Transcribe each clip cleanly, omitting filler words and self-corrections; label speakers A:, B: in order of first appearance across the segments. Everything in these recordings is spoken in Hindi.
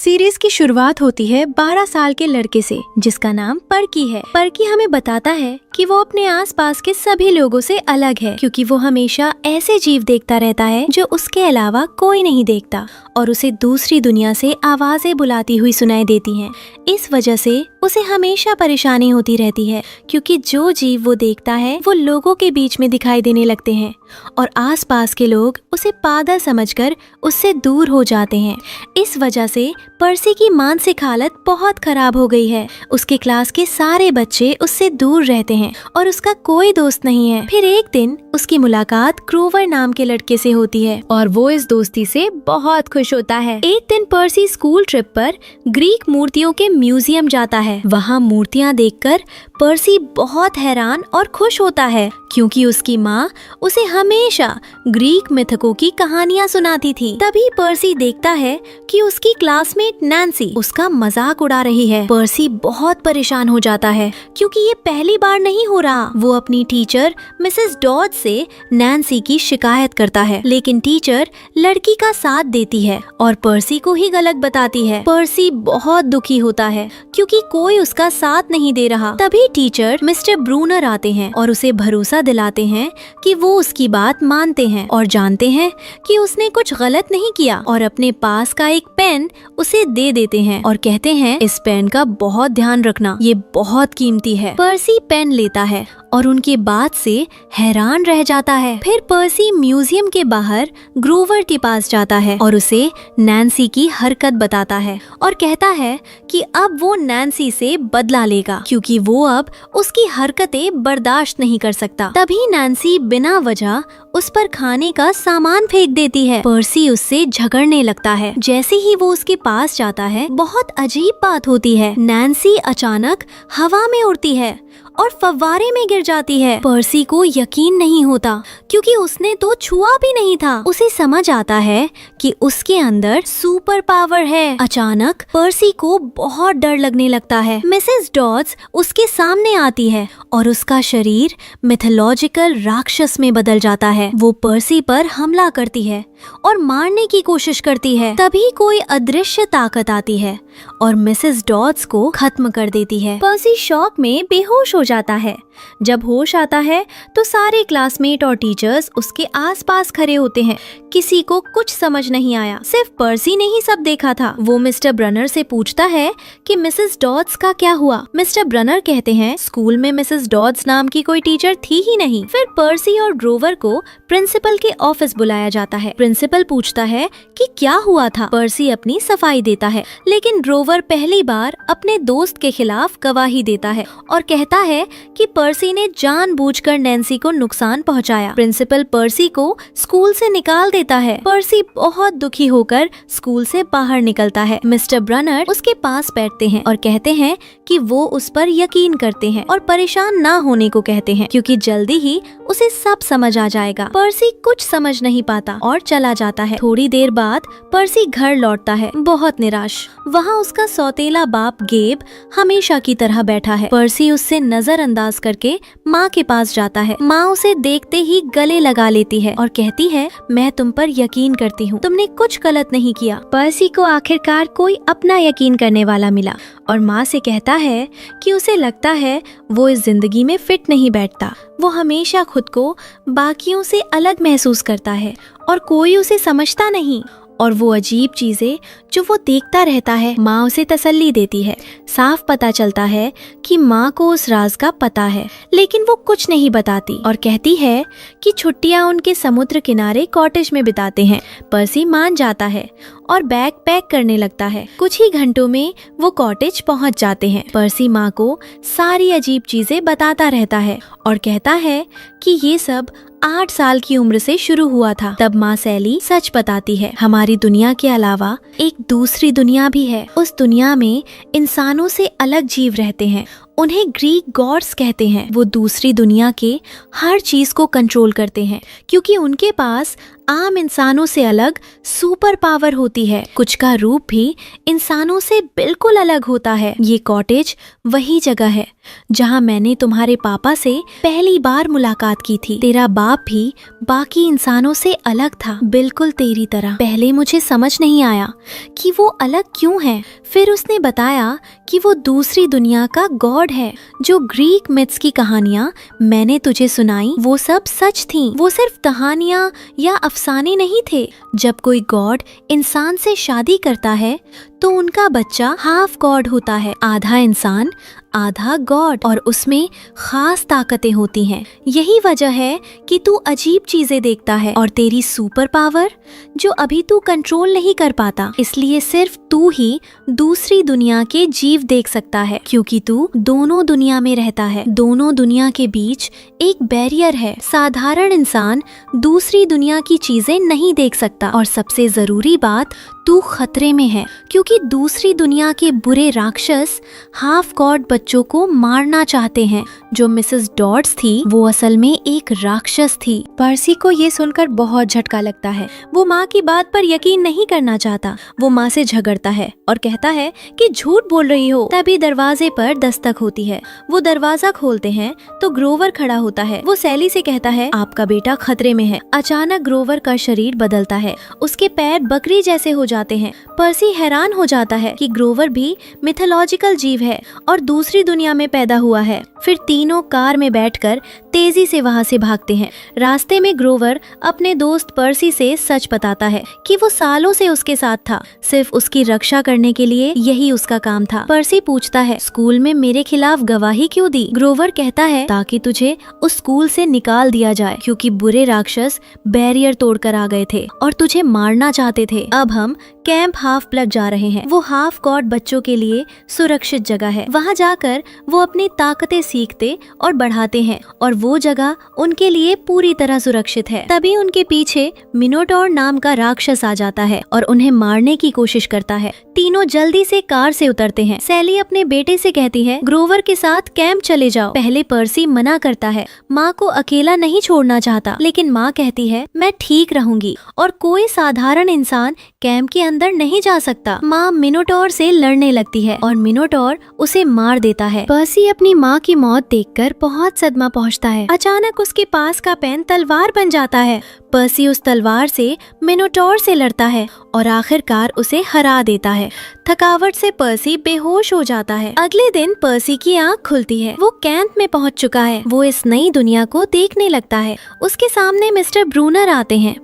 A: सीरीज की शुरुआत होती है 12 साल के लड़के से जिसका नाम पर्की है। पर्की हमें बताता है कि वो अपने आसपास के सभी लोगों से अलग है क्योंकि वो हमेशा ऐसे जीव देखता रहता है जो उसके अलावा कोई नहीं देखता और उसे दूसरी दुनिया से आवाजें बुलाती हुई सुनाई देती हैं। इस वजह से उसे हमेशा परेशानी होती रहती है क्योंकि जो जीव वो देखता है वो लोगों के बीच में दिखाई देने लगते हैं और आसपास के लोग उसे पागल समझकर उससे दूर हो जाते हैं। इस वजह से पर्सी की मानसिक हालत बहुत खराब हो गई है। उसके क्लास के सारे बच्चे उससे दूर रहते हैं और उसका कोई दोस्त नहीं है। फिर एक दिन उसकी मुलाकात क्रोवर नाम के लड़के से होती है और वो इस दोस्ती से बहुत खुश होता है। एक दिन पर्सी स्कूल ट्रिप पर ग्रीक मूर्तियों के म्यूजियम जाता है। वहाँ मूर्तियाँ देखकर पर्सी बहुत हैरान और खुश होता है क्योंकि उसकी माँ उसे हमेशा ग्रीक मिथकों की कहानियाँ सुनाती थी। तभी पर्सी देखता है कि उसकी क्लासमेट नैन्सी उसका मजाक उड़ा रही है। पर्सी बहुत परेशान हो जाता है क्योंकि ये पहली बार नहीं हो रहा। वो अपनी टीचर मिसेस डॉज से नैन्सी की शिकायत करता है लेकिन टीचर लड़की का साथ देती है और पर्सी को ही गलत बताती है। पर्सी बहुत दुखी होता है क्योंकि कोई उसका साथ नहीं दे रहा। तभी टीचर मिस्टर ब्रूनर आते हैं और उसे भरोसा दिलाते हैं कि वो उसकी बात मानते हैं और जानते हैं कि उसने कुछ गलत नहीं किया और अपने पास का एक पेन उसे दे देते हैं और कहते हैं इस पेन का बहुत ध्यान रखना, ये बहुत कीमती है। पर्सी पेन लेता है और उनकी बात से हैरान रह जाता है। फिर पर्सी म्यूजियम के बाहर ग्रोवर के पास जाता है और उसे नैन्सी की हरकत बताता है और कहता है कि अब वो नैन्सी से बदला लेगा क्योंकि वो अब उसकी हरकतें बर्दाश्त नहीं कर सकता। तभी नैन्सी बिना वजह उस पर खाने का सामान फेंक देती है। पर्सी उससे झगड़ने लगता है। जैसे ही वो उसके पास जाता है बहुत अजीब बात होती है। नैन्सी अचानक हवा में उड़ती है और फव्वारे में गिर जाती है। पर्सी को यकीन नहीं होता क्योंकि उसने तो छुआ भी नहीं था। उसे समझ आता है कि उसके अंदर सुपर पावर है। अचानक पर्सी को बहुत डर लगने लगता है। मिसेस डॉज उसके सामने आती है और उसका शरीर मिथोलॉजिकल राक्षस में बदल जाता है। वो पर्सी पर हमला करती है और मारने की कोशिश करती है। तभी कोई अदृश्य ताकत आती है और मिसेस डॉज को खत्म कर देती है। पर्सी शॉक में बेहोश हो जाता है। जब होश आता है तो सारे क्लासमेट और टीचर्स उसके आसपास खड़े होते हैं। किसी को कुछ समझ नहीं आया, सिर्फ पर्सी ने ही सब देखा था। वो मिस्टर ब्रनर से पूछता है कि मिसेस डॉज का क्या हुआ। मिस्टर ब्रनर कहते हैं स्कूल में मिसेस डॉज नाम की कोई टीचर थी ही नहीं। फिर पर्सी और ग्रोवर को प्रिंसिपल के ऑफिस बुलाया जाता है। प्रिंसिपल पूछता है कि क्या हुआ था। पर्सी अपनी सफाई देता है लेकिन ग्रोवर पहली बार अपने दोस्त के खिलाफ गवाही देता है और कहता है कि पर्सी ने जानबूझकर नैन्सी को नुकसान पहुंचाया। प्रिंसिपल पर्सी को स्कूल से निकाल देता है। पर्सी बहुत दुखी होकर स्कूल से बाहर निकलता है। मिस्टर ब्रनर उसके पास बैठते हैं और कहते हैं कि वो उस पर यकीन करते हैं और परेशान ना होने को कहते हैं क्योंकि जल्दी ही उसे सब समझ आ जाएगा। पर्सी कुछ समझ नहीं पाता और चला जाता है। थोड़ी देर बाद पर्सी घर लौटता है बहुत निराश। वहाँ उसका सौतेला बाप गेब हमेशा की तरह बैठा है। पर्सी उससे नजरअंदाज करके माँ के पास जाता है। माँ उसे देखते ही गले लगा लेती है और कहती है मैं तुम पर यकीन करती हूँ, तुमने कुछ गलत नहीं किया। पर्सी को आखिरकार कोई अपना यकीन करने वाला मिला और माँ से कहता है कि उसे लगता है वो इस जिंदगी में फिट नहीं बैठता। वो हमेशा खुद को बाकियों से अलग महसूस करता है और कोई उसे समझता नहीं और वो अजीब चीजें जो वो देखता रहता है। माँ उसे तसल्ली देती है। साफ पता चलता है कि माँ को उस राज का पता है लेकिन वो कुछ नहीं बताती और कहती है कि छुट्टियाँ उनके समुद्र किनारे कॉटेज में बिताते हैं। पर्सी मान जाता है और बैग पैक करने लगता है। कुछ ही घंटों में वो कॉटेज पहुंच जाते हैं। पर्सी माँ को सारी अजीब चीजें बताता रहता है और कहता है कि ये सब 8 साल की उम्र से शुरू हुआ था। तब माँ सैली सच बताती है, हमारी दुनिया के अलावा एक दूसरी दुनिया भी है। उस दुनिया में इंसानों से अलग जीव रहते हैं। उन्हें ग्रीक गॉड्स कहते हैं। वो दूसरी दुनिया के हर चीज को कंट्रोल करते हैं क्योंकि उनके पास आम इंसानों से अलग सुपर पावर होती है। कुछ का रूप भी इंसानों से बिल्कुल अलग होता है। ये कॉटेज वही जगह है जहाँ मैंने तुम्हारे पापा से पहली बार मुलाकात की थी। तेरा बाप भी बाकी इंसानों से अलग था, बिल्कुल तेरी तरह। पहले मुझे समझ नहीं आया कि वो अलग क्यों है। फिर उसने बताया कि वो दूसरी दुनिया का गॉड है। जो ग्रीक मिथ्स की कहानियाँ मैंने तुझे सुनाई वो सब सच थीं। वो सिर्फ कहानियाँ या अफसाने नहीं थे। जब कोई गॉड इंसान से शादी करता है तो उनका बच्चा हाफ गॉड होता है, आधा इंसान आधा गॉड, और उसमें खास ताकतें होती हैं। यही वजह है कि तू अजीब चीजें देखता है और तेरी सुपर पावर जो अभी तू कंट्रोल नहीं कर पाता। इसलिए सिर्फ तू ही दूसरी दुनिया के जीव देख सकता है, क्योंकि तू दोनों दुनिया में रहता है। दोनों दुनिया के बीच एक बैरियर है। साधारण इंसान दूसरी दुनिया की चीजें नहीं देख सकता। और सबसे जरूरी बात, तू खतरे में है, क्योंकि दूसरी दुनिया के बुरे राक्षस हाफ गॉड बच्चों को मारना चाहते हैं। जो मिसेस डॉट्स थी वो असल में एक राक्षस थी। पर्सी को ये सुनकर बहुत झटका लगता है। वो माँ की बात पर यकीन नहीं करना चाहता। वो माँ से झगड़ता है और कहता है कि झूठ बोल रही हो। तभी दरवाजे पर दस्तक होती है। वो दरवाजा खोलते हैं तो ग्रोवर खड़ा होता है। वो सैली से कहता है, आपका बेटा खतरे में है। अचानक ग्रोवर का शरीर बदलता है। उसके पैर बकरी जैसे हो जाते हैं। पर्सी हैरान हो जाता है कि ग्रोवर भी मिथोलॉजिकल जीव है और दूसरी दुनिया में पैदा हुआ है। फिर तीनों कार में बैठकर तेजी से वहाँ से भागते हैं। रास्ते में ग्रोवर अपने दोस्त पर्सी से सच बताता है कि वो सालों से उसके साथ था, सिर्फ उसकी रक्षा करने के लिए यही उसका काम था। पर्सी पूछता है, स्कूल में मेरे खिलाफ गवाही क्यों दी? ग्रोवर कहता है, ताकि तुझे उस स्कूल से निकाल दिया जाए, क्योंकि बुरे राक्षस बैरियर तोड़कर आ गए थे और तुझे मारना चाहते थे। अब हम कैंप हाफ ब्लड जा रहे हैं। वो हाफ गॉड बच्चों के लिए सुरक्षित जगह है। वहाँ जाकर वो अपनी ताकतें सीखते और बढ़ाते हैं और वो जगह उनके लिए पूरी तरह सुरक्षित है। तभी उनके पीछे मिनोटॉर नाम का राक्षस आ जाता है और उन्हें मारने की कोशिश करता है। तीनों जल्दी से कार से उतरते हैं। सैली अपने बेटे से कहती है, ग्रोवर के साथ कैंप चले जाओ। पहले पर्सी मना करता है, माँ को अकेला नहीं छोड़ना चाहता, लेकिन माँ कहती है, मैं ठीक रहूंगी और कोई साधारण इंसान कैंप के अंदर नहीं जा सकता। माँ मिनोटॉर से लड़ने लगती है और मिनोटॉर उसे मार देता है। पर्सी अपनी माँ की मौत देखकर बहुत सदमा पहुँचता है। अचानक उसके पास का पेन तलवार बन जाता है। पर्सी उस तलवार से मिनोटॉर से लड़ता है और आखिरकार उसे हरा देता है। थकावट से पर्सी बेहोश हो जाता है। अगले दिन पर्सी की आंख खुलती है। वो कैंप में पहुंच चुका है। वो इस नई दुनिया को देखने लगता है। उसके सामने मिस्टर ब्रूनर आते हैं।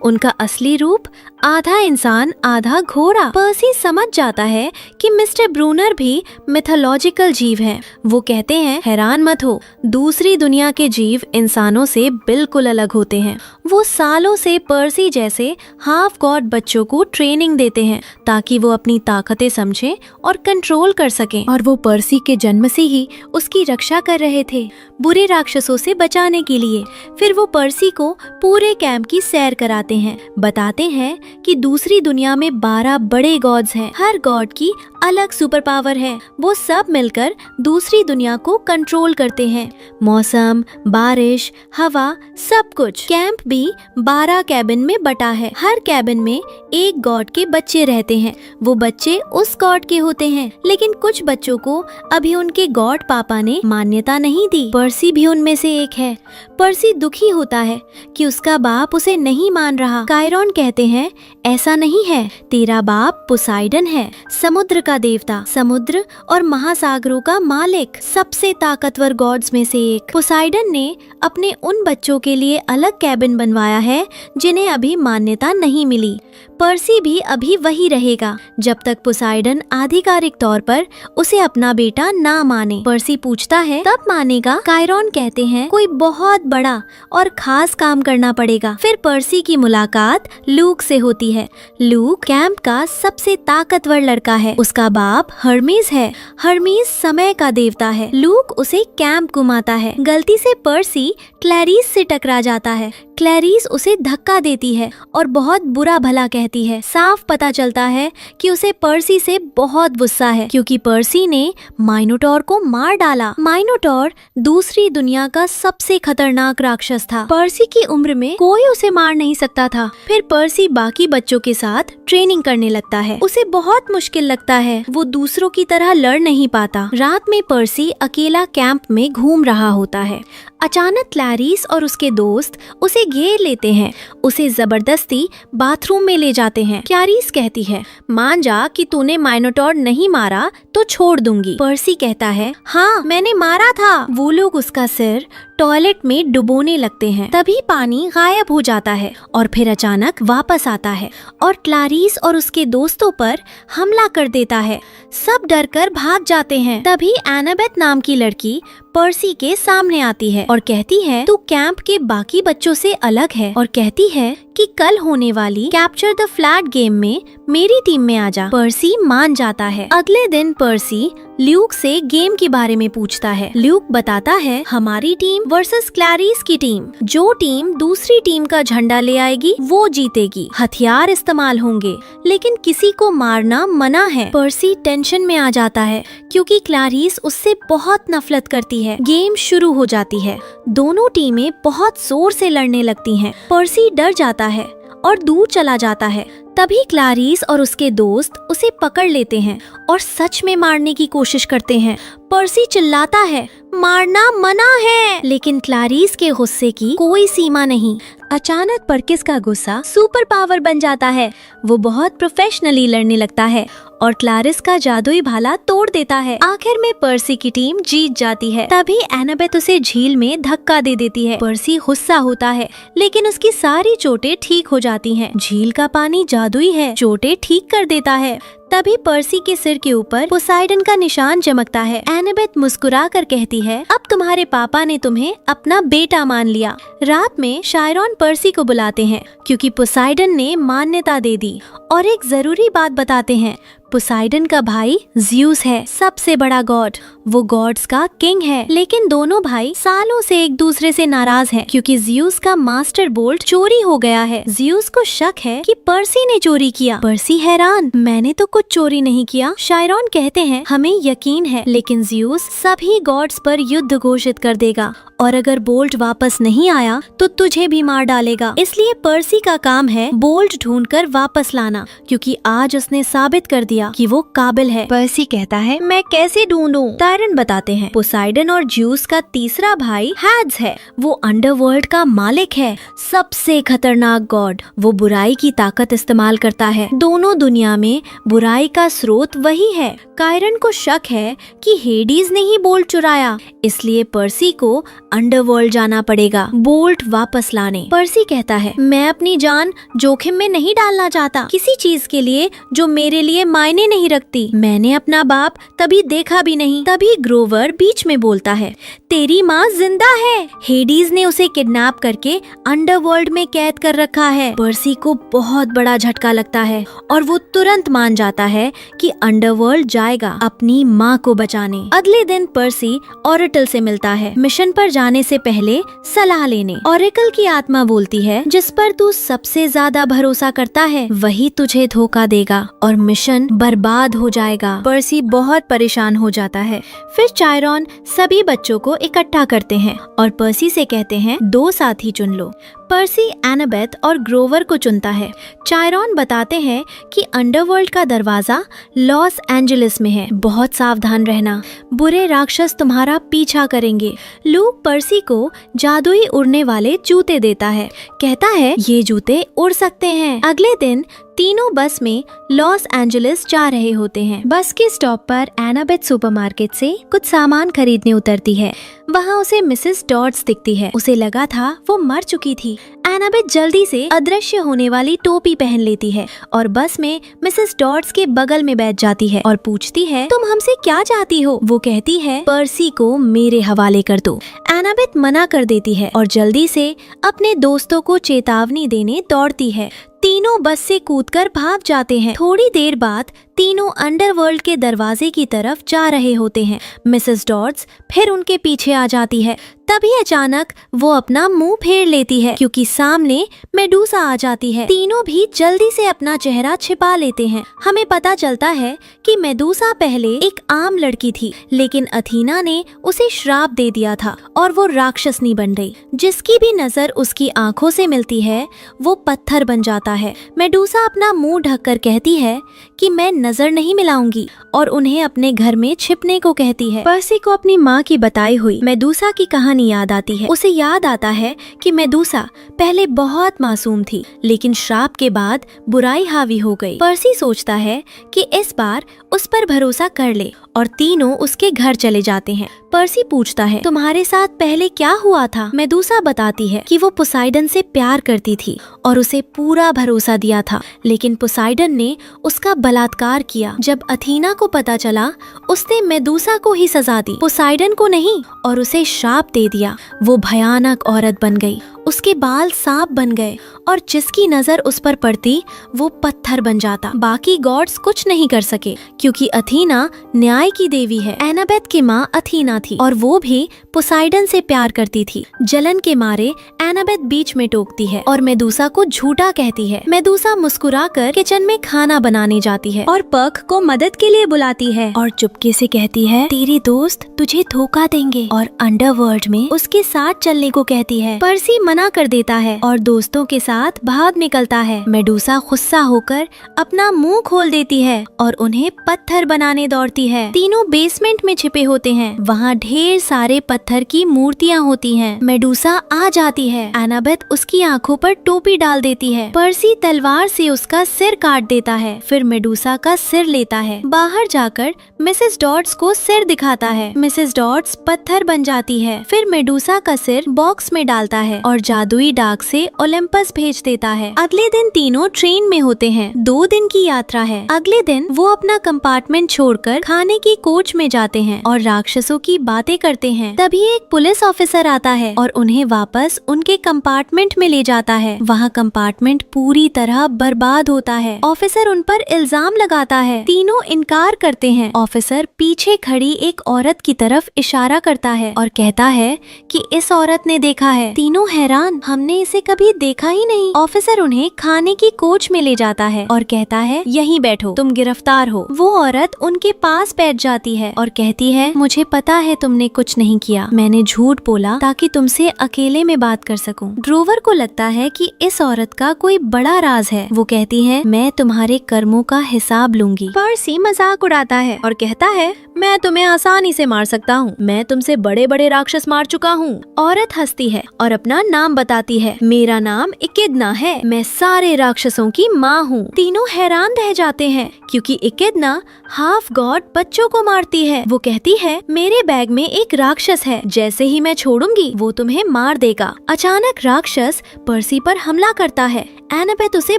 A: उनका असली रूप आधा इंसान आधा घोड़ा। पर्सी समझ जाता है कि मिस्टर ब्रूनर भी मिथोलॉजिकल जीव हैं। वो कहते हैं, हैरान मत हो, दूसरी दुनिया के जीव इंसानों से बिल्कुल अलग होते हैं। वो सालों से पर्सी जैसे हाफ गॉड बच्चों को ट्रेनिंग देते हैं ताकि वो अपनी ताकतें समझें और कंट्रोल कर सकें। और वो पर्सी के जन्म से ही उसकी रक्षा कर रहे थे, बुरे राक्षसों से बचाने के लिए। फिर वो पर्सी को पूरे कैंप की सैर कराते हैं। बताते हैं कि दूसरी दुनिया में 12 बड़े गॉड्स हैं। हर गॉड की अलग सुपर पावर है। वो सब मिलकर दूसरी दुनिया को कंट्रोल करते हैं। मौसम, बारिश, हवा, सब कुछ। कैंप भी 12 कैबिन में बटा है। हर कैबिन में एक गॉड के बच्चे रहते हैं। वो बच्चे उस गॉड के होते हैं, लेकिन कुछ बच्चों को अभी उनके गॉड पापा ने मान्यता नहीं दी। पर्सी भी उनमें से एक है। पर्सी दुखी होता है कि उसका बाप उसे नहीं मान रहा। कायरॉन कहते हैं, ऐसा नहीं है, तेरा बाप पोसाइडन है, समुद्र का देवता, समुद्र और महासागरों का मालिक, सबसे ताकतवर गॉड्स में से एक। पोसाइडन ने अपने उन बच्चों के लिए अलग कैबिन बनवाया है जिन्हें अभी मान्यता नहीं मिली। पर्सी भी अभी वही रहेगा जब तक पोसाइडन आधिकारिक तौर पर उसे अपना बेटा ना माने। पर्सी पूछता है, तब मानेगा? कायरॉन कहते हैं, कोई बहुत बड़ा और खास काम करना पड़ेगा। फिर पर्सी की मुलाकात लूक से होती है। लूक कैंप का सबसे ताकतवर लड़का है। उसका बाप हर्मीज है। हर्मीज समय का देवता है। लूक उसे कैंप घुमाता है। गलती से पर्सी क्लैरिस से टकरा जाता है। क्लैरिस उसे धक्का देती है और बहुत बुरा भला कहती है। साफ पता चलता है कि उसे पर्सी से बहुत गुस्सा है क्योंकि पर्सी ने माइनोटॉर को मार डाला। माइनोटॉर दूसरी दुनिया का सबसे खतरनाक राक्षस था। पर्सी की उम्र में कोई उसे मार नहीं सकता था। फिर पर्सी बाकी बच्चों के साथ ट्रेनिंग करने लगता है। उसे बहुत मुश्किल लगता है, वो दूसरों की तरह लड़ नहीं पाता। रात में पर्सी अकेला कैंप में घूम रहा होता है। अचानक क्लैरिस और उसके दोस्त उसे घेर लेते हैं, उसे जबरदस्ती बाथरूम में ले जाते हैं। क्लैरिस कहती है, मान जा कि तूने माइनोटॉर नहीं मारा तो छोड़ दूंगी। पर्सी कहता है, हाँ मैंने मारा था। वो लोग उसका सिर टॉयलेट में डुबोने लगते हैं। तभी पानी गायब हो जाता है और फिर अचानक वापस आता है और क्लैरिस और उसके दोस्तों पर हमला कर देता है। सब डरकर भाग जाते हैं। तभी एनाबेथ नाम की लड़की पर्सी के सामने आती है और कहती है, तू कैंप के बाकी बच्चों से अलग है, और कहती है कि कल होने वाली कैप्चर द फ्लैग गेम में मेरी टीम में आ जा। पर्सी मान जाता है। अगले दिन पर्सी ल्यूक से गेम के बारे में पूछता है। ल्यूक बताता है, हमारी टीम वर्सेस क्लैरिस की टीम। जो टीम दूसरी टीम का झंडा ले आएगी वो जीतेगी। हथियार इस्तेमाल होंगे लेकिन किसी को मारना मना है। पर्सी टेंशन में आ जाता है क्योंकि क्लैरिस उससे बहुत नफरत करती है। गेम शुरू हो जाती है। दोनों टीमें बहुत जोर से लड़ने लगती हैं। पर्सी डर जाता है और दूर चला जाता है। तभी क्लैरिस और उसके दोस्त उसे पकड़ लेते हैं और सच में मारने की कोशिश करते हैं। पर्सी चिल्लाता है, मारना मना है, लेकिन क्लैरिस के गुस्से की कोई सीमा नहीं। अचानक पर्किस का गुस्सा सुपर पावर बन जाता है। वो बहुत प्रोफेशनली लड़ने लगता है और क्लैरिस का जादुई भाला तोड़ देता है। आखिर में पर्सी की टीम जीत जाती है। तभी एनाबेथ उसे झील में धक्का दे देती है। पर्सी गुस्सा होता है लेकिन उसकी सारी चोटें ठीक हो जाती हैं। झील का पानी जादुई है, चोटें ठीक कर देता है। तभी पर्सी के सिर के ऊपर पोसाइडन का निशान चमकता है। एनाबेथ मुस्कुरा कर कहती है, अब तुम्हारे पापा ने तुम्हें अपना बेटा मान लिया। रात में शायरॉन पर्सी को बुलाते हैं क्योंकि पोसाइडन ने मान्यता दे दी और एक जरूरी बात बताते हैं। पोसाइडन का भाई ज़्यूस है, सबसे बड़ा गॉड। वो गॉड्स का किंग है, लेकिन दोनों भाई सालों से एक दूसरे से नाराज हैं क्योंकि ज़्यूस का मास्टर बोल्ट चोरी हो गया है। ज़्यूस को शक है कि पर्सी ने चोरी किया। पर्सी हैरान, मैंने तो कुछ चोरी नहीं किया। शायरॉन कहते हैं, हमें यकीन है, लेकिन ज़्यूस सभी गॉड्स पर युद्ध घोषित कर देगा और अगर बोल्ट वापस नहीं आया तो तुझे भी मार डालेगा। इसलिए पर्सी का काम है बोल्ट ढूंढकर वापस लाना, क्योंकि आज उसने साबित कर दिया कि वो काबिल है। पर्सी कहता है, मैं कैसे ढूंढूं? टायरन बताते हैं, पोसाइडन और ज़्यूस का तीसरा भाई हैड्स है। वो अंडरवर्ल्ड का मालिक है, सबसे खतरनाक गॉड। वो बुराई की ताकत इस्तेमाल करता है। दोनों दुनिया में बुराई का स्रोत वही है। कायरन को शक है कि हेडीज ने ही बोल्ट चुराया, इसलिए पर्सी को अंडरवर्ल्ड जाना पड़ेगा बोल्ट वापस लाने। पर्सी कहता है, मैं अपनी जान जोखिम में नहीं डालना चाहता किसी चीज के लिए जो मेरे लिए मायने नहीं रखती। मैंने अपना बाप तभी देखा भी नहीं। तभी ग्रोवर बीच में बोलता है, तेरी माँ जिंदा है। हेडीज ने उसे किडनैप करके अंडरवर्ल्ड में कैद कर रखा है। पर्सी को बहुत बड़ा झटका लगता है और वो तुरंत मान जाता है कि अंडरवर्ल्ड जाएगा अपनी माँ को बचाने। अगले दिन पर्सी ऑरेकल से मिलता है, मिशन पर जाने से पहले सलाह लेने। ऑरेकल की आत्मा बोलती है, जिस पर तू सबसे ज्यादा भरोसा करता है वही तुझे धोखा देगा और मिशन बर्बाद हो जाएगा। पर्सी बहुत परेशान हो जाता है। फिर चायरॉन सभी बच्चों को इकट्ठा करते हैं और पर्सी से कहते हैं, 2 साथी चुन लो। पर्सी एनाबेथ और ग्रोवर को चुनता है। चायरॉन बताते हैं कि अंडरवर्ल्ड का दरवाजा लॉस एंजलिस में है, बहुत सावधान रहना, बुरे राक्षस तुम्हारा पीछा करेंगे। लूक पर्सी को जादुई उड़ने वाले जूते देता है, कहता है ये जूते उड़ सकते हैं। अगले दिन तीनों बस में लॉस एंजलिस जा रहे होते हैं। बस के स्टॉप पर एनाबेथ सुपरमार्केट से कुछ सामान खरीदने उतरती है। वहाँ उसे मिसेस डॉड्स दिखती है। उसे लगा था वो मर चुकी थी। एनाबेथ जल्दी से अदृश्य होने वाली टोपी पहन लेती है और बस में मिसेस डॉड्स के बगल में बैठ जाती है और पूछती है, तुम हमसे क्या चाहती हो? वो कहती है, पर्सी को मेरे हवाले कर दो। एनाबेथ मना कर देती है और जल्दी से अपने दोस्तों को चेतावनी देने दौड़ती है। तीनों बस से कूदकर भाग जाते हैं। थोड़ी देर बाद तीनों अंडरवर्ल्ड के दरवाजे की तरफ जा रहे होते हैं। मिसेस डॉड्स फिर उनके पीछे आ जाती है। तभी अचानक वो अपना मुंह फेर लेती है क्योंकि सामने मेडूसा आ जाती है। तीनों भी जल्दी से अपना चेहरा छिपा लेते हैं। हमें पता चलता है कि मेडूसा पहले एक आम लड़की थी, लेकिन अथीना ने उसे श्राप दे दिया था और वो राक्षसनी बन गई। जिसकी भी नजर उसकी आंखों से मिलती है वो पत्थर बन जाता है। मेडूसा अपना मुंह ढककर कहती है कि मैं नजर नहीं मिलाऊंगी और उन्हें अपने घर में छिपने को कहती है। पर्सी को अपनी माँ की बताई हुई मेडूसा की कहानी याद आती है। उसे याद आता है कि मेडूसा पहले बहुत मासूम थी, लेकिन श्राप के बाद बुराई हावी हो गई। पर्सी सोचता है कि इस बार उस पर भरोसा कर ले और तीनों उसके घर चले जाते हैं। पर्सी पूछता है, तुम्हारे साथ पहले क्या हुआ था? मेडूसा बताती है कि वो पोसाइडन से प्यार करती थी और उसे पूरा भरोसा दिया था, लेकिन पोसाइडन ने उसका बलात्कार किया। जब अथीना को पता चला, उसने मेडूसा को ही सजा दी, पोसाइडन को नहीं, और उसे श्राप दे दिया। वो भयानक औरत बन गई, उसके बाल सांप बन गए और जिसकी नजर उस पर पड़ती वो पत्थर बन जाता। बाकी गॉड्स कुछ नहीं कर सके क्योंकि अथीना न्याय की देवी है। एनाबेथ की माँ अथीना थी और वो भी पोसाइडन से प्यार करती थी। जलन के मारे एनाबेथ बीच में टोकती है और मेडूसा को झूठा कहती है। मेडूसा मुस्कुराकर किचन में खाना बनाने जाती है और पर्क को मदद के लिए बुलाती है और चुपके से कहती है, तेरे दोस्त तुझे धोखा देंगे, और अंडरवर्ल्ड में उसके साथ चलने को कहती है। पर्सी मना कर देता है और दोस्तों के साथ भाग निकलता है। मेडूसा गुस्सा होकर अपना मुंह खोल देती है और उन्हें पत्थर बनाने दौड़ती है। तीनों बेसमेंट में छिपे होते हैं। वहाँ ढेर सारे पत्थर की मूर्तियाँ होती हैं। मेडूसा आ जाती है। एनाबेथ उसकी आंखों पर टोपी डाल देती है। पर्सी तलवार से उसका सिर काट देता है, फिर मेडूसा का सिर लेता है। बाहर जाकर मिसेस डॉड्स को सिर दिखाता है। मिसेस डॉड्स पत्थर बन जाती है। फिर मेडूसा का सिर बॉक्स में डालता है और जादुई डाक से ओलंपस भेज देता है। अगले दिन तीनों ट्रेन में होते हैं। 2 दिन की यात्रा है। अगले दिन वो अपना कंपार्टमेंट छोड़कर खाने की कोच में जाते हैं और राक्षसों की बातें करते हैं। तभी एक पुलिस ऑफिसर आता है और उन्हें वापस उनके कंपार्टमेंट में ले जाता है। वहाँ कंपार्टमेंट पूरी तरह बर्बाद होता है। ऑफिसर उन पर इल्जाम लगाता है। तीनों इनकार करते हैं। ऑफिसर पीछे खड़ी एक औरत की तरफ इशारा करता है और कहता है कि इस औरत ने देखा है। तीनों हैरान, हमने इसे कभी देखा ही नहीं। ऑफिसर उन्हें खाने की कोच में ले जाता है और कहता है, यहीं बैठो, तुम गिरफ्तार हो। वो औरत उनके पास बैठ जाती है और कहती है, मुझे पता है तुमने कुछ नहीं किया, मैंने झूठ बोला ताकि तुमसे अकेले में बात कर सकूं। ड्रोवर को लगता है कि इस औरत का कोई बड़ा राज है। वो कहती है, मैं तुम्हारे कर्मों का हिसाब लूंगी। पर्सी मजाक उड़ाता है और कहता है, मैं तुम्हें आसानी से मार सकता हूँ, मैं तुमसे बड़े बड़े राक्षस मार चुका हूँ। औरत हंसती है और अपना नाम बताती है, मेरा नाम इकिदना है, मैं सारे राक्षसों की माँ हूँ। तीनों हैरान रह जाते हैं क्योंकि इकिदना हाफ गॉड बच्चों को मारती है। वो कहती है, मेरे बैग में एक राक्षस है, जैसे ही मैं छोड़ूंगी वो तुम्हें मार देगा। अचानक राक्षस पर्सी पर हमला करता है। एनाबेथ उसे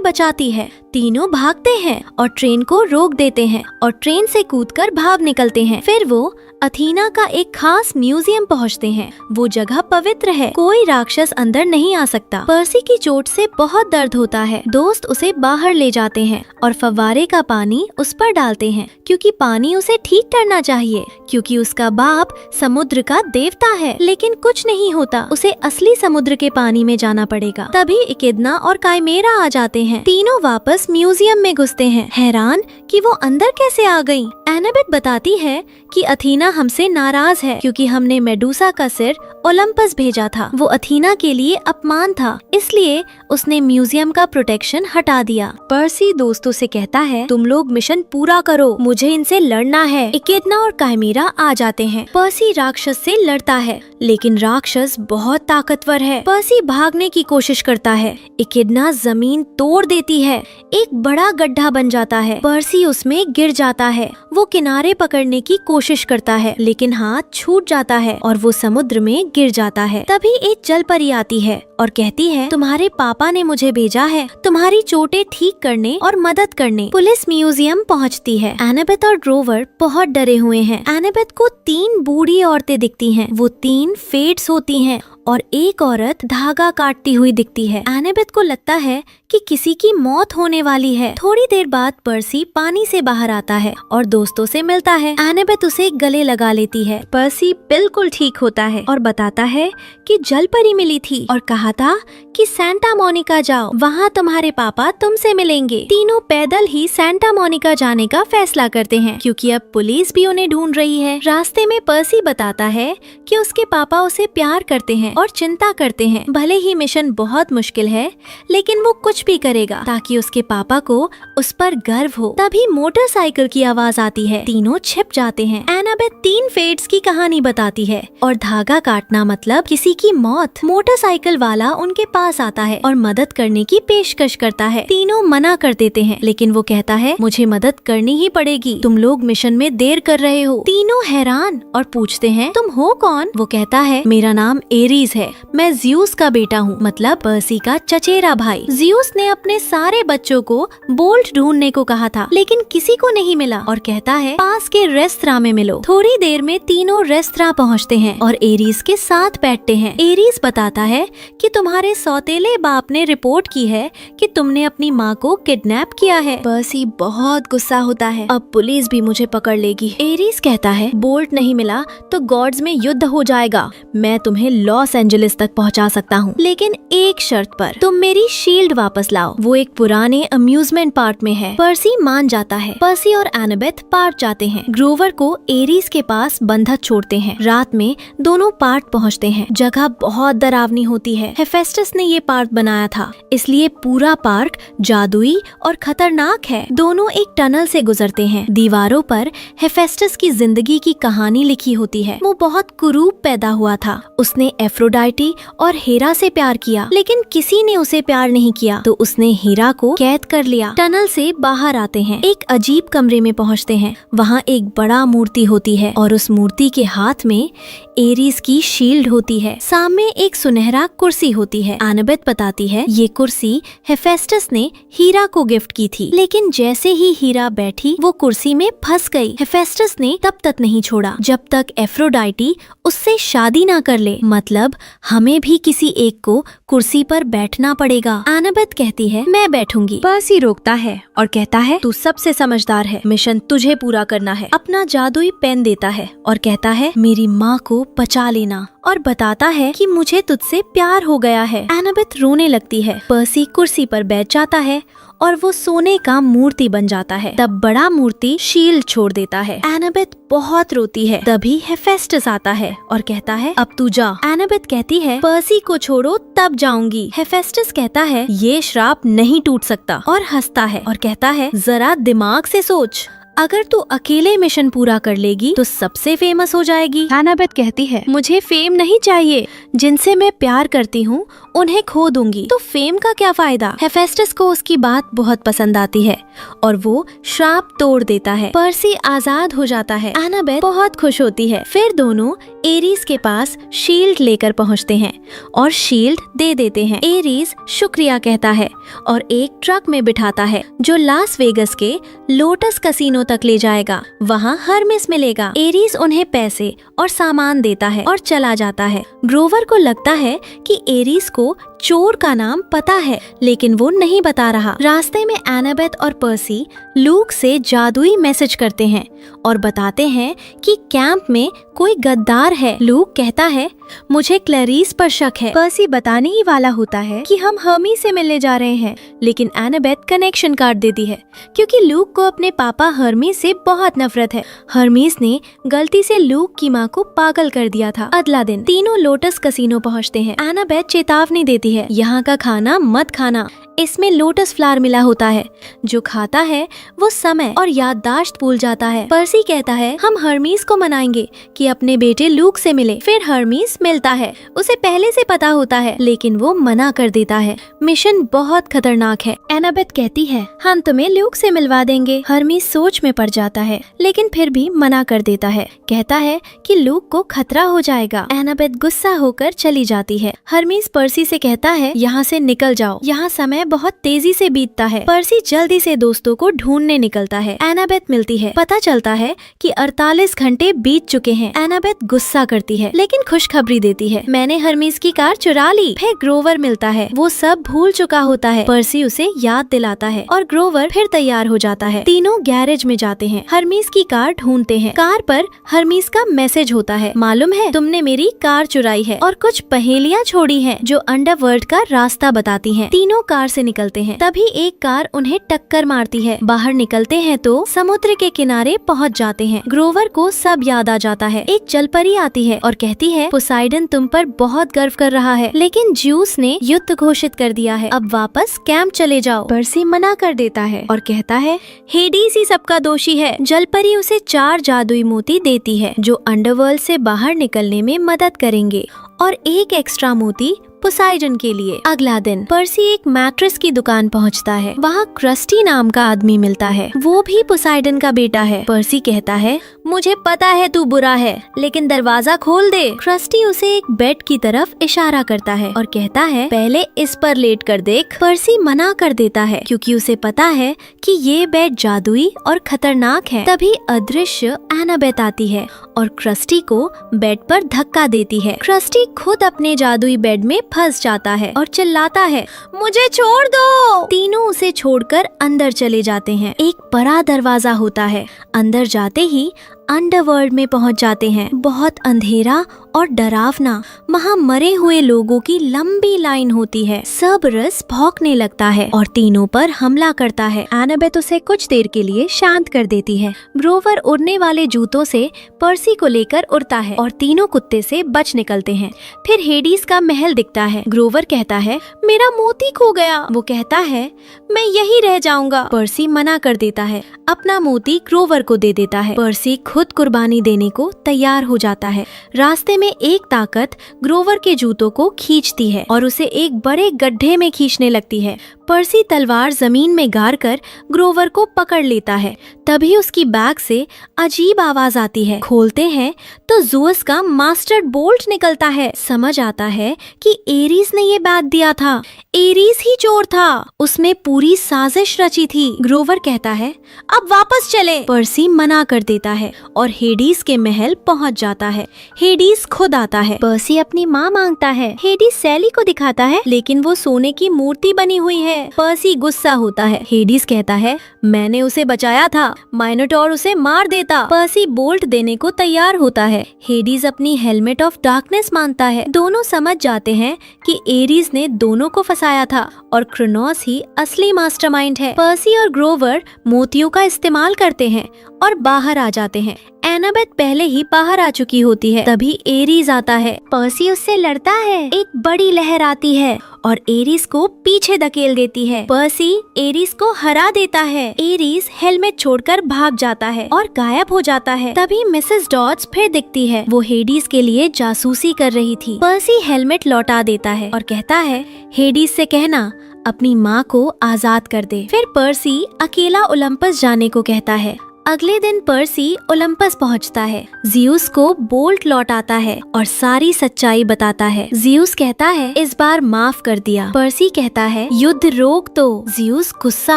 A: बचाती है। तीनों भागते हैं और ट्रेन को रोक देते हैं और ट्रेन से कूदकर भाग निकलते हैं। फिर वो अथीना का एक खास म्यूजियम पहुंचते हैं। वो जगह पवित्र है, कोई राक्षस अंदर नहीं आ सकता। पर्सी की चोट से बहुत दर्द होता है। दोस्त उसे बाहर ले जाते हैं और फव्वारे का पानी उस पर डालते हैं क्योंकि पानी उसे ठीक करना चाहिए, क्योंकि उसका बाप समुद्र का देवता है। लेकिन कुछ नहीं होता, उसे असली समुद्र के पानी में जाना पड़ेगा। तभी इकिदना और काइमेरा आ जाते हैं। तीनों वापस म्यूजियम में घुसते हैं, हैरान कि वो अंदर कैसे आ गईं। एनाबेथ बताती है कि अथीना हमसे नाराज है क्योंकि हमने मेडूसा का सिर ओलंपस भेजा था। वो अथीना के लिए अपमान था, इसलिए उसने म्यूजियम का प्रोटेक्शन हटा दिया। पर्सी दोस्तों से कहता है, तुम लोग मिशन पूरा करो, मुझे इनसे लड़ना है। इकिदना और काइमेरा आ जाते हैं। पर्सी राक्षस से लड़ता है, लेकिन राक्षस बहुत ताकतवर है। पर्सी भागने की कोशिश करता है। इकिदना जमीन तोड़ देती है, एक बड़ा गड्ढा बन जाता है। पर्सी उसमें गिर जाता है। वो किनारे पकड़ने की कोशिश करता है, लेकिन हाथ छूट जाता है और वो समुद्र में गिर जाता है। तभी एक जल परी आती है और कहती है, तुम्हारे पापा ने मुझे भेजा है तुम्हारी चोटें ठीक करने और मदद करने। पुलिस म्यूजियम पहुंचती है। एनाबेथ और ड्रोवर बहुत डरे हुए हैं। एनाबेथ को 3 बूढ़ी औरतें दिखती हैं। वो 3 फेट्स होती हैं और एक औरत धागा काटती हुई दिखती है। एनाबेथ को लगता है कि कि किसी की मौत होने वाली है। थोड़ी देर बाद पर्सी पानी से बाहर आता है और दोस्तों से मिलता है। एनाबेथ उसे गले लगा लेती है। पर्सी बिल्कुल ठीक होता है और बताता है कि जल परी मिली थी और कहा था कि सेंटा मोनिका जाओ, वहाँ तुम्हारे पापा तुमसे मिलेंगे। तीनों पैदल ही सेंटा मोनिका जाने का फैसला करते हैं क्योंकि अब पुलिस भी उन्हें ढूंढ रही है। रास्ते में पर्सी बताता है कि उसके पापा उसे प्यार करते हैं और चिंता करते हैं। भले ही मिशन बहुत मुश्किल है, लेकिन वो कुछ भी करेगा ताकि उसके पापा को उस पर गर्व हो। तभी मोटरसाइकिल की आवाज आती है। तीनों छिप जाते हैं। एनाबेथ 3 फेट्स की कहानी बताती है और धागा काटना मतलब किसी की मौत। मोटरसाइकिल वाला उनके पास आता है और मदद करने की पेशकश करता है। तीनों मना कर देते हैं, लेकिन वो कहता है मुझे मदद करनी ही पड़ेगी, तुम लोग मिशन में देर कर रहे हो। तीनों हैरान और पूछते हैं तुम हो कौन? वो कहता है मेरा नाम एरीज है, मैं ज़्यूस का बेटा हूँ, मतलब पर्सी का चचेरा भाई। ज़्यूस ने अपने सारे बच्चों को बोल्ट ढूंढने को कहा था, लेकिन किसी को नहीं मिला और कहता है पास के रेस्तरां में मिलो। थोड़ी देर में तीनों रेस्तरां पहुँचते हैं और एरीज के साथ बैठते हैं। एरीज बताता है कि तुम्हारे सौतेले बाप ने रिपोर्ट की है कि तुमने अपनी माँ को किडनैप किया है। पर्सी बहुत गुस्सा होता है, अब पुलिस भी मुझे पकड़ लेगी। एरीज कहता है बोल्ट नहीं मिला तो गॉड्स में युद्ध हो जाएगा, मैं तुम्हें लॉस एंजलिस तक पहुंचा सकता हूं, लेकिन एक शर्त पर, तुम मेरी शील्ड वापस लाओ, वो एक पुराने अम्यूजमेंट पार्क में है। पर्सी मान जाता है। पर्सी और एनाबेथ पार्क जाते हैं। ग्रोवर को एरीज के पास बंधक छोड़ते हैं। रात में दोनों पार्क पहुंचते हैं। जगह बहुत डरावनी होती है। हेफेस्टस ने ये पार्क बनाया था, इसलिए पूरा पार्क जादुई और खतरनाक है। दोनों एक टनल से गुजरते हैं। दीवारों पर हेफेस्टस की जिंदगी की कहानी लिखी होती है। वो बहुत कुरूप पैदा हुआ था। उसने एफ्रोडाइटी और हीरा से प्यार किया, लेकिन किसी ने उसे प्यार नहीं किया, तो उसने हीरा को कैद कर लिया। टनल से बाहर आते हैं। एक अजीब कमरे में पहुंचते हैं। वहाँ एक बड़ा मूर्ति होती है और उस मूर्ति के हाथ में एरीज की शील्ड होती है। सामने एक सुनहरा कुर्सी होती है। एनाबेथ बताती है ये कुर्सी हेफेस्टस ने हीरा को गिफ्ट की थी, लेकिन जैसे ही हीरा बैठी वो कुर्सी में फंस गई। हेफेस्टस ने तब तक नहीं छोड़ा जब तक एफ्रोडाइटी उससे शादी ना कर ले, मतलब हमें भी किसी एक को कुर्सी पर बैठना पड़ेगा। एनाबेथ कहती है मैं बैठूंगी। पर्सी रोकता है और कहता है तू सबसे समझदार है, मिशन तुझे पूरा करना है। अपना जादुई पेन देता है और कहता है मेरी माँ को बचा लेना, और बताता है कि मुझे तुझसे प्यार हो गया है। एनाबेथ रोने लगती है। पर्सी कुर्सी पर बैठ जाता है और वो सोने का मूर्ति बन जाता है। तब बड़ा मूर्ति शील्ड छोड़ देता है। एनाबेथ बहुत रोती है। तभी हेफेस्टस आता है और कहता है अब तू जा। एनाबेथ कहती है पर्सी को छोड़ो तब जाऊंगी। हेफेस्टस कहता है ये श्राप नहीं टूट सकता और हंसता है और कहता है जरा दिमाग से सोच, अगर तू अकेले मिशन पूरा कर लेगी तो सबसे फेमस हो जाएगी। एनाबेथ कहती है मुझे फेम नहीं चाहिए, जिनसे मैं प्यार करती हूँ उन्हें खो दूंगी तो फेम का क्या फायदा। हेफेस्टस को उसकी बात बहुत पसंद आती है और वो श्राप तोड़ देता है। पर्सी आजाद हो जाता है। एनाबेथ बहुत खुश होती है। फिर दोनों एरीज के पास शील्ड लेकर पहुँचते हैं और शील्ड दे देते हैं। एरीज शुक्रिया कहता है और एक ट्रक में बिठाता है जो लास वेगस के लोटस कसिनो तक ले जाएगा। वहाँ हर्मिस मिलेगा। एरीज उन्हें पैसे और सामान देता है और चला जाता है। ग्रोवर को लगता है कि एरीज को चोर का नाम पता है, लेकिन वो नहीं बता रहा। रास्ते में एनाबेथ और पर्सी लूक से जादुई मैसेज करते हैं और बताते हैं कि कैंप में कोई गद्दार है। लूक कहता है मुझे क्लैरिस पर शक है। पर्सी बताने ही वाला होता है कि हम हर्मी से मिलने जा रहे हैं, लेकिन एनाबेथ कनेक्शन काट देती है क्योंकि लूक को अपने पापा हर्मीस से बहुत नफरत है। हर्मीस ने गलती से लूक की माँ को पागल कर दिया था। अगला दिन तीनों लोटस कसिनो पहुँचते हैं। एनाबेथ चेतावनी देती है यहाँ का खाना मत खाना, इसमें लोटस फ्लावर मिला होता है, जो खाता है वो समय और याददाश्त भूल जाता है। पर्सी कहता है हम हर्मीस को मनाएंगे कि अपने बेटे लूक से मिले। फिर हर्मीस मिलता है। उसे पहले से पता होता है, लेकिन वो मना कर देता है। मिशन बहुत खतरनाक है। एनाबेथ कहती है हम तुम्हें लूक से मिलवा देंगे। हर्मीस सोच में पड़ जाता है, लेकिन फिर भी मना कर देता है। कहता है कि लूक को खतरा हो जाएगा। एनाबेथ गुस्सा होकर चली जाती है। हर्मीस पर्सी से कहता कहता है यहाँ से निकल जाओ, यहाँ समय बहुत तेजी से बीतता है। पर्सी जल्दी से दोस्तों को ढूंढने निकलता है। एनाबेथ मिलती है। पता चलता है कि 48 घंटे बीत चुके हैं। एनाबेथ गुस्सा करती है लेकिन खुशखबरी देती है, मैंने हर्मीज की कार चुरा ली। फिर ग्रोवर मिलता है, वो सब भूल चुका होता है। पर्सी उसे याद दिलाता है और ग्रोवर फिर तैयार हो जाता है। तीनों गैरेज में जाते हैं, हर्मीज की कार ढूंढते हैं। कार पर हर्मीज का मैसेज होता है, मालूम है तुमने मेरी कार चुराई है और कुछ पहेलियां छोड़ी हैं जो अंडरवर्ल्ड का रास्ता बताती हैं। तीनों कार से निकलते हैं, तभी एक कार उन्हें टक्कर मारती है। बाहर निकलते हैं तो समुद्र के किनारे पहुंच जाते हैं। ग्रोवर को सब याद आ जाता है। एक जलपरी आती है और कहती है, पोसाइडन तुम पर बहुत गर्व कर रहा है, लेकिन ज्यूस ने युद्ध घोषित कर दिया है, अब वापस कैंप चले जाओ। पर्सी मना कर देता है और कहता है, हेडीज ही सबका दोषी है। जलपरी उसे 4 जादुई मोती देती है जो अंडरवर्ल्ड से बाहर निकलने में मदद करेंगे और एक एक्स्ट्रा मोती पोसाइडन के लिए। अगला दिन पर्सी एक मैट्रेस की दुकान पहुंचता है। वहाँ क्रस्टी नाम का आदमी मिलता है, वो भी पोसाइडन का बेटा है। पर्सी कहता है, मुझे पता है तू बुरा है, लेकिन दरवाजा खोल दे। क्रस्टी उसे एक बेड की तरफ इशारा करता है और कहता है, पहले इस पर लेट कर देख। पर्सी मना कर देता है क्योंकि उसे पता है कि ये बेड जादुई और खतरनाक है। तभी अदृश्य एनाबेथ आती है और क्रस्टी को बेड पर धक्का देती है। क्रस्टी खुद अपने जादुई बेड में फंस जाता है और चिल्लाता है, मुझे छोड़ दो। तीनों उसे छोड़कर अंदर चले जाते हैं। एक बड़ा दरवाजा होता है। अंदर जाते ही अंडरवर्ल्ड में पहुंच जाते हैं। बहुत अंधेरा और डरावना, वहाँ मरे हुए लोगों की लंबी लाइन होती है। सर्बरस भौंकने लगता है और तीनों पर हमला करता है। एनाबेथ उसे कुछ देर के लिए शांत कर देती है। ग्रोवर उड़ने वाले जूतों से पर्सी को लेकर उड़ता है और तीनों कुत्ते से बच निकलते हैं। फिर हेडीज का महल दिखता है। ग्रोवर कहता है, मेरा मोती खो गया। वो कहता है, मैं यही रह जाऊंगा। पर्सी मना कर देता है, अपना मोती ग्रोवर को दे देता है। पर्सी खुद कुर्बानी देने को तैयार हो जाता है। रास्ते में एक ताकत ग्रोवर के जूतों को खींचती है और उसे एक बड़े गड्ढे में खींचने लगती है। पर्सी तलवार जमीन में गाड़ कर ग्रोवर को पकड़ लेता है। तभी उसकी बैग से अजीब आवाज आती है। खोलते हैं तो ज़ूअस का मास्टर बोल्ट निकलता है। समझ आता है कि एरीज ने ये बैग दिया था। एरीज ही चोर था, उसमें पूरी साजिश रची थी। ग्रोवर कहता है, अब वापस चले। पर्सी मना कर देता है और हेडीज के महल पहुंच जाता है। हेडीज खुद आता है। पर्सी अपनी माँ मांगता है। हेडीज सैली को दिखाता है, लेकिन वो सोने की मूर्ति बनी हुई है। पर्सी गुस्सा होता है। हेडीज कहता है, मैंने उसे बचाया था, माइनोटॉर उसे मार देता। पर्सी बोल्ट देने को तैयार होता है। हेडीज अपनी हेलमेट ऑफ डार्कनेस मांगता है। दोनों समझ जाते हैं कि एरीज ने दोनों को फंसाया था और क्रोनोस ही असली मास्टरमाइंड है। पर्सी और ग्रोवर मोतियों का इस्तेमाल करते हैं और बाहर आ जाते हैं। एनाबेथ पहले ही बाहर आ चुकी होती है। तभी एरीज आता है। पर्सी उससे लड़ता है। एक बड़ी लहर आती है और एरीज को पीछे धकेल देती है। पर्सी एरीज को हरा देता है। एरीज हेलमेट छोड़कर भाग जाता है और गायब हो जाता है। तभी मिसेस डॉड्स फिर दिखती है। वो हेडीज के लिए जासूसी कर रही थी। पर्सी हेलमेट लौटा देता है और कहता है, हेडीज से कहना अपनी माँ को आजाद कर दे। फिर पर्सी अकेला ओलंपस जाने को कहता है। अगले दिन पर्सी ओलंपस पहुंचता है। ज़ियुस को बोल्ट लौटाता है और सारी सच्चाई बताता है। ज़ियुस कहता है, इस बार माफ कर दिया। पर्सी कहता है, युद्ध रोक दो। ज़ियुस गुस्सा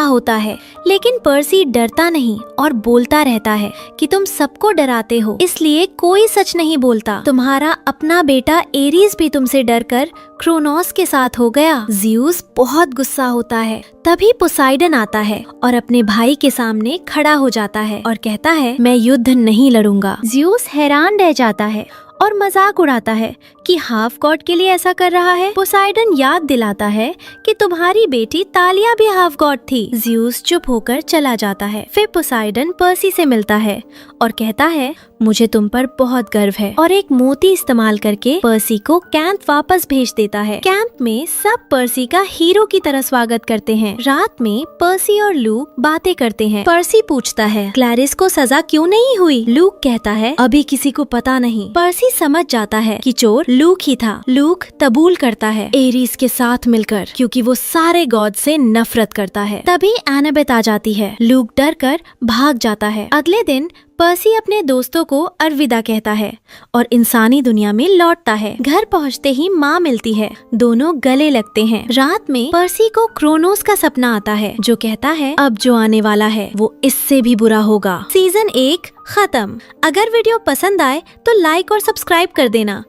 A: होता है, लेकिन पर्सी डरता नहीं और बोलता रहता है कि तुम सबको डराते हो, इसलिए कोई सच नहीं बोलता। तुम्हारा अपना बेटा एरीज भी तुमसे डरकर क्रोनोस के साथ हो गया। ज़ियुस बहुत गुस्सा होता है। तभी पोसाइडन आता है और अपने भाई के सामने खड़ा हो जाता है और कहता है, मैं युद्ध नहीं लड़ूंगा। ज़ियुस हैरान रह जाता है और मजाक उड़ाता है कि हाफ गॉड के लिए ऐसा कर रहा है। पोसाइडन याद दिलाता है कि तुम्हारी बेटी तालिया भी हाफ गॉड थी। ज़ियुस चुप होकर चला जाता है। फिर पोसाइडन पर्सी से मिलता है और कहता है, मुझे तुम पर बहुत गर्व है, और एक मोती इस्तेमाल करके पर्सी को कैंप वापस भेज देता है। कैंप में सब पर्सी का हीरो की तरह स्वागत करते हैं। रात में पर्सी और लूक बातें करते हैं। पर्सी पूछता है, क्लैरिस को सजा क्यों नहीं हुई? लूक कहता है, अभी किसी को पता नहीं। पर्सी समझ जाता है कि चोर लूक ही था। लूक कबूल करता है एरीज के साथ मिलकर, क्योंकि वो सारे गॉड से नफरत करता है। तभी एनाबेथ आ जाती है। लूक डर कर भाग जाता है। अगले दिन पर्सी अपने दोस्तों को अलविदा कहता है और इंसानी दुनिया में लौटता है। घर पहुंचते ही माँ मिलती है, दोनों गले लगते हैं। रात में पर्सी को क्रोनोस का सपना आता है जो कहता है अब जो आने वाला है वो इससे भी बुरा होगा। सीजन 1 खत्म। अगर वीडियो पसंद आए तो लाइक और सब्सक्राइब कर देना।